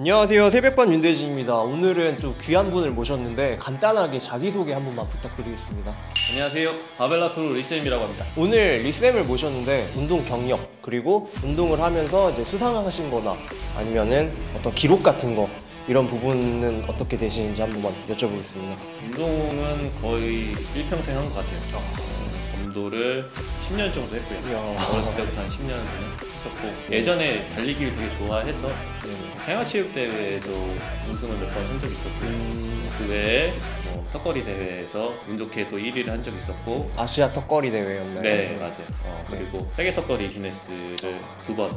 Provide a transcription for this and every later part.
안녕하세요. 새벽반 윤대진입니다. 오늘은 또 귀한 분을 모셨는데 간단하게 자기소개 한 번만 부탁드리겠습니다. 안녕하세요. 바벨라토르 리쌤이라고 합니다. 오늘 리쌤을 모셨는데 운동 경력 그리고 운동을 하면서 이제 수상하신 거나 아니면은 어떤 기록 같은 거 이런 부분은 어떻게 되시는지 한 번만 여쭤보겠습니다. 운동은 거의 일평생 한 것 같아요. 검도를 10년 정도 했고요. 어렸을 때부터 한 10년 정도 했었고 예전에 달리기를 되게 좋아해서 생활체육대회에서 우승을 몇 번 한 적이 있었고요. 그 외에 뭐 턱걸이 대회에서 운 좋게 또 1위를 한 적이 있었고 아시아 턱걸이 대회였나요? 네, 맞아요. 그리고 세계 턱걸이 기네스를 두 번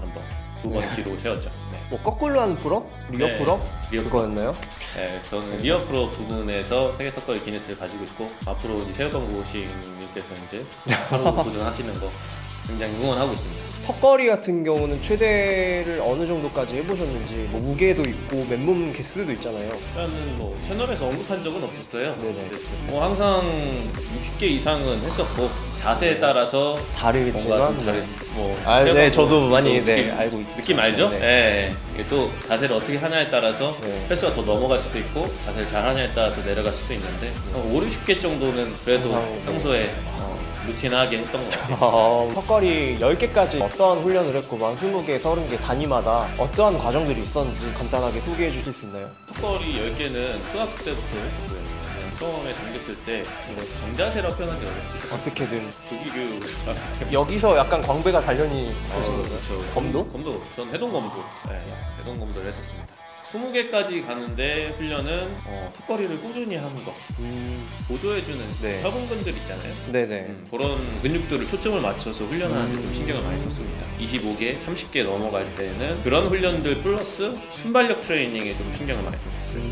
기록을 세웠죠. 네. 뭐 거꾸로 하는 풀업? 리어 네, 풀업? 리어 그거였나요? 네, 저는 리어 프로 부분에서 세계 턱걸이 기네스를 가지고 있고 앞으로 이제 새우깡 고고싱님께서 이제 하루 도전하시는 거 굉장히 응원하고 있습니다. 턱걸이 같은 경우는 최대를 어느 정도까지 해보셨는지 뭐 무게도 있고 맨몸 개수도 있잖아요. 일단은 뭐 채널에서 언급한 적은 없었어요. 네네. 뭐 항상 60개 이상은 했었고 자세에 따라서 다르겠지만 뭔가 좀 다른 뭐 네, 저도 많이 느낌, 알고 있습니다. 느낌 알죠? 네. 네. 이게 또 자세를 어떻게 하냐에 따라서 네. 횟수가 더 넘어갈 수도 있고 자세를 잘 하냐에 따라서 내려갈 수도 있는데 한 5, 60개 정도는 그래도 평소에 루틴하게 했던 것 같아요. 턱걸이 10개까지 어떠한 훈련을 했고 막 20개, 30개 단위마다 어떠한 과정들이 있었는지 간단하게 소개해 주실 수 있나요? 턱걸이 10개는 초등학교 때부터 했었고요. 그냥 처음에 당겼을 때 정자세라고 표현하기 어렵지. 어떻게든 조기교육 여기서 약간 광배가 단련이 되신 건가요? 그렇죠. 검도? 검도. 전 해동검도. 네, 해동검도를 했었습니다. 20개까지 가는데 훈련은 턱걸이를 꾸준히 하는 거. 보조해주는 네. 혈근근들 있잖아요. 네네. 그런 근육들을 초점을 맞춰서 훈련하는 데 좀 신경을 많이 썼습니다. 25개, 30개 넘어갈 때는 그런 훈련들 플러스 순발력 트레이닝에 좀 신경을 많이 썼어요.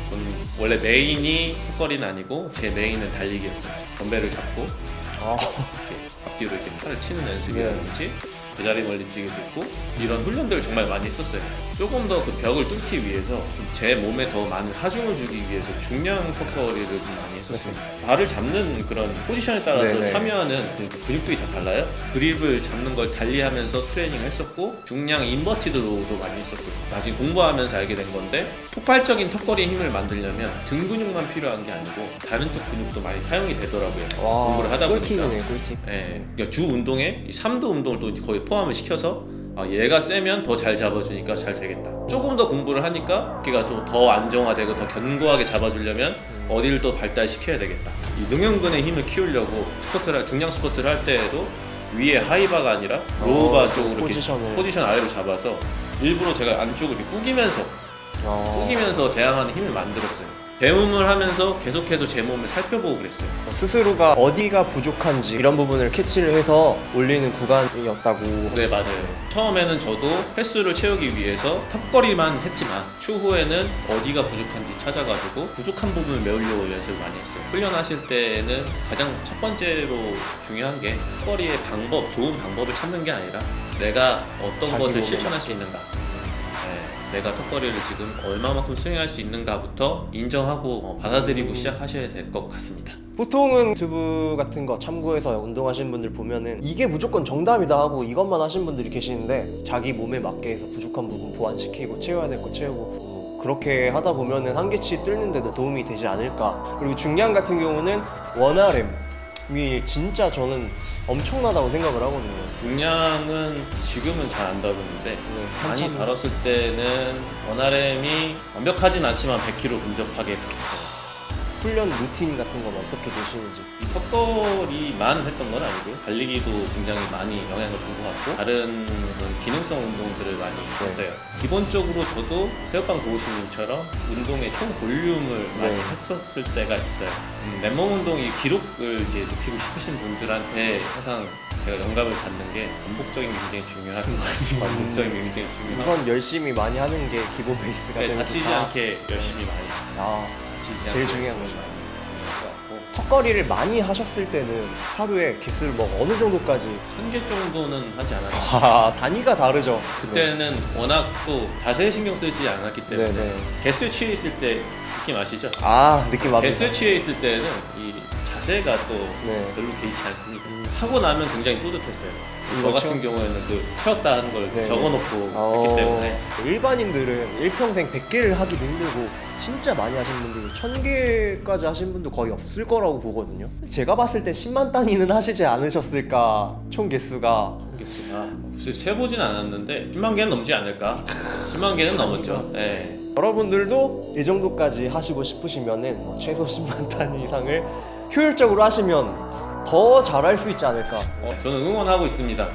저는 원래 메인이 턱걸이는 아니고 제 메인은 달리기였어요. 덤벨을 잡고 이렇게 앞뒤로 이렇게 팔을 치는 연습이라든지 제자리 멀리뛰기도 있고 이런 훈련들을 정말 많이 했었어요. 조금 더 그 벽을 뚫기 위해서 제 몸에 더 많은 하중을 주기 위해서 중량 턱걸이를 좀 많이 했었어요. 발을 잡는 그런 포지션에 따라서 네네. 참여하는 그 근육들이 다 달라요. 그립을 잡는 걸 달리하면서 트레이닝을 했었고 중량 인버티드 로우도 많이 했었고요. 나중에 공부하면서 알게 된 건데 폭발적인 턱걸이의 힘을 만들려면 등 근육만 필요한 게 아니고 다른 쪽 근육도 많이 사용이 되더라고요. 공부를 하다 보니까. 꿀팁이네, 꿀팁. 네, 그러니까 주 운동에 이 3두 운동을 또 거의 포함을 시켜서 얘가 세면 더 잘 잡아주니까 잘 되겠다. 조금 더 공부를 하니까 걔가 좀 더 안정화되고 더 견고하게 잡아주려면 어디를 또 발달시켜야 되겠다. 이 능형근의 힘을 키우려고 중량 스쿼트를 할 때에도 위에 하이바가 아니라 로우바 쪽으로 포지션 아래로 잡아서 일부러 제가 안쪽을 이렇게 꾸기면서 대항하는 힘을 만들었어요. 배움을 하면서 계속해서 제 몸을 살펴보고 그랬어요. 스스로가 어디가 부족한지 이런 부분을 캐치를 해서 올리는 구간이었다고. 네, 맞아요. 처음에는 저도 횟수를 채우기 위해서 턱걸이만 했지만 추후에는 어디가 부족한지 찾아가지고 부족한 부분을 메우려고 연습을 많이 했어요. 훈련하실 때는 가장 첫 번째로 중요한 게 턱걸이의 좋은 방법을 찾는 게 아니라 내가 어떤 것을 실천할 수 있는가, 내가 턱걸이를 지금 얼마만큼 수행할 수 있는가부터 인정하고 받아들이고 시작하셔야 될 것 같습니다. 보통은 유튜브 같은 거 참고해서 운동하시는 분들 보면은 이게 무조건 정답이다 하고 이것만 하시는 분들이 계시는데 자기 몸에 맞게 해서 부족한 부분 보완시키고 채워야 될 거 채우고 그렇게 하다 보면은 한계치 뚫는데도 도움이 되지 않을까. 그리고 중량 같은 경우는 원RM이 진짜 저는 엄청나다고 생각을 하거든요. 중량은 지금은 잘 안 다루는데 많이 다뤘을 때는 원RM이 완벽하진 않지만 100kg 근접하게 훈련 루틴 같은 건 어떻게 되시는지. 턱걸이만 했던 건 아니고요. 달리기도 굉장히 많이 영향을 준 것 같고 다른 기능성 운동들을 많이 했어요. 기본적으로 저도 새우깡 고우신님처럼 운동의 총 볼륨을 많이 했었을 때가 있어요. 맨몸 운동이 기록을 이제 높이고 싶으신 분들한테 항상 제가 영감을 받는 게 반복적인 게 굉장히 중요한 것 같아요. 반복적인 게 굉장히 중요하고 우선 열심히 많이 하는 게 기본 베이스가 되는 다치지 않게 열심히 많이 제일 중요한 거죠. 턱걸이를 많이 하셨을 때는 하루에 개수를 뭐 어느 정도까지? 1000개 정도는 하지 않았어요. 단위가 다르죠. 그때는 워낙 또 자세히 신경 쓰지 않았기 때문에 개수 취했을 때 느낌 아시죠? 아, 느낌 납니다. S취에 있을 때는 이 자세가 또 네. 별로 개의치 않습니다. 하고 나면 굉장히 뿌듯했어요. 저 이거 같은 경우에는 그 채웠다 하는 걸 네. 적어놓고 했기 때문에 일반인들은 일평생 100개를 하기도 힘들고 진짜 많이 하신 분들은 1000개까지 하신 분도 거의 없을 거라고 보거든요. 제가 봤을 때 10만 단위는 하시지 않으셨을까, 총 개수가. 개수가 글쎄 세보진 않았는데 10만 개는 넘지 않을까? 10만 개는 넘었죠. 네. 여러분들도 이 정도까지 하시고 싶으시면은 뭐 최소 10만 단위 이상을 효율적으로 하시면 더 잘할 수 있지 않을까. 저는 응원하고 있습니다.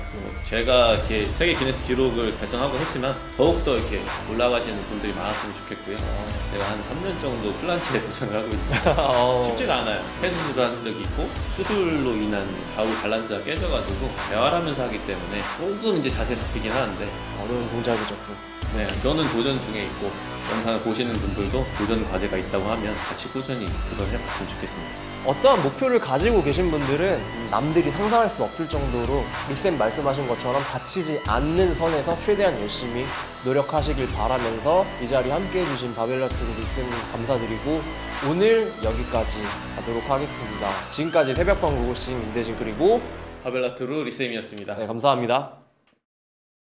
제가 이렇게 세계 기네스 기록을 달성하고 했지만 더욱더 이렇게 올라가시는 분들이 많았으면 좋겠고요. 제가 한 3년 정도 플란치에 도전을 하고 있습니다. 쉽지가 않아요. 폐수술을 한 적이 있고 수술로 인한 좌우 밸런스가 깨져가지고 대화를 하면서 하기 때문에 조금 이제 자세 잡히긴 하는데 어려운 동작이죠 또. 네, 저는 도전 중에 있고 영상을 보시는 분들도 도전 과제가 있다고 하면 같이 꾸준히 그걸 해봤으면 좋겠습니다. 어떠한 목표를 가지고 계신 분들은 남들이 상상할 수 없을 정도로 리쌤 말씀하신 것처럼 다치지 않는 선에서 최대한 열심히 노력하시길 바라면서 이 자리에 함께 해주신 바벨라트로 리쌤 감사드리고 오늘 여기까지 하도록 하겠습니다. 지금까지 새벽방 고고싱 임대진 그리고 바벨라트루 리쌤이었습니다. 네, 감사합니다.